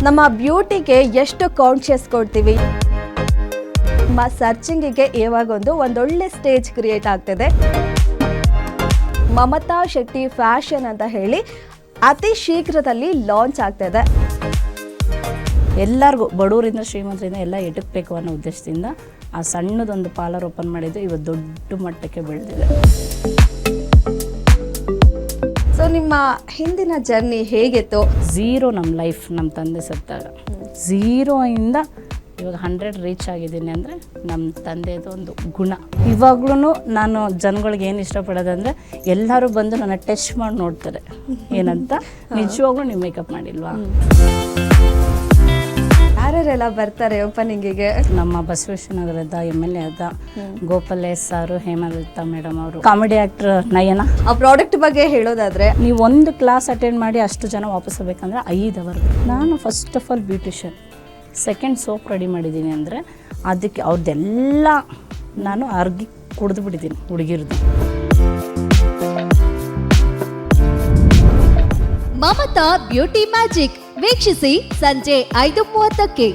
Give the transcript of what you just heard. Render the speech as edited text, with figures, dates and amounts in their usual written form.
ನಮ್ಮ ಬ್ಯೂಟಿಗೆ ಎಷ್ಟು ಕಾನ್ಶಿಯಸ್ ಕೊಡ್ತೀವಿ, ನಮ್ಮ ಸರ್ಚಿಂಗಿಗೆ ಇವಾಗೊಂದು ಒಂದೊಳ್ಳೆ ಸ್ಟೇಜ್ ಕ್ರಿಯೇಟ್ ಆಗ್ತಿದೆ. ಮಮತಾ ಶೆಟ್ಟಿ ಫ್ಯಾಷನ್ ಅಂತ ಹೇಳಿ ಅತಿ ಶೀಘ್ರದಲ್ಲಿ ಲಾಂಚ್ ಆಗ್ತಿದೆ. ಎಲ್ಲರಿಗೂ ಬಡವರಿಂದ ಶ್ರೀಮಂತರಿಂದ ಎಲ್ಲ ಎಟಕಬೇಕು ಅನ್ನೋ ಉದ್ದೇಶದಿಂದ ಆ ಸಣ್ಣದೊಂದು ಪಾರ್ಲರ್ ಓಪನ್ ಮಾಡಿದ್ದು ಇವತ್ತು ದೊಡ್ಡ ಮಟ್ಟಕ್ಕೆ ಬೆಳೆದಿದೆ. ಸೊ ನಿಮ್ಮ ಹಿಂದಿನ ಜರ್ನಿ ಹೇಗಿತ್ತು? ಝೀರೋ ನಮ್ಮ ಲೈಫ್, ನಮ್ಮ ತಂದೆ ಸತ್ತಾಗ ಝೀರೋಯಿಂದ ಇವಾಗ 100 ರೀಚ್ ಆಗಿದ್ದೀನಿ ಅಂದರೆ ನಮ್ಮ ತಂದೆದು ಒಂದು ಗುಣ. ಇವಾಗ್ಲೂ ನಾನು ಜನಗಳಿಗೆ ಏನು ಇಷ್ಟಪಡೋದಂದರೆ ಎಲ್ಲರೂ ಬಂದು ನನ್ನ ಟೆಸ್ಟ್ ಮಾಡಿ ನೋಡ್ತಾರೆ ಏನಂತ, ನಿಜವಾಗ್ಲೂ ನೀವು ಮೇಕಪ್ ಮಾಡಿಲ್ವಾ. ಯಾರ್ಯಾರೆಲ್ಲ ಬರ್ತಾರೆ ಓಪನಿಂಗಿಗೆ? ನಮ್ಮ ಬಸವೇಶ್ವರ ನಗರದ MLA ಆದ ಗೋಪಾಲ್ ಎಸ್ ಸಾರು, ಹೇಮಲತಾ ಮೇಡಮ್ ಅವರು, ಕಾಮಿಡಿ ಆ್ಯಕ್ಟರ್ ನಯನ. ಆ ಪ್ರಾಡಕ್ಟ್ ಬಗ್ಗೆ ಹೇಳೋದಾದ್ರೆ, ನೀವು ಒಂದು ಕ್ಲಾಸ್ ಅಟೆಂಡ್ ಮಾಡಿ ಅಷ್ಟು ಜನ ವಾಪಸ್ ಹೋಗ್ಬೇಕಂದ್ರೆ 5 ಅವರ್. ನಾನು first of all beautician, second soap ready ಮಾಡಿದ್ದೀನಿ ಅಂದರೆ ಅದಕ್ಕೆ ಅವ್ರದ್ದೆಲ್ಲ ನಾನು ಅರ್ಗಿ ಕುಡಿದು ಬಿಟ್ಟಿದ್ದೀನಿ ಹುಡುಗಿರ್ದು. ಮಮತಾ ಬ್ಯೂಟಿ ಮ್ಯಾಜಿಕ್ ವೀಕ್ಷಿಸಿ ಸಂಜೆ 5:30ಕ್ಕೆ.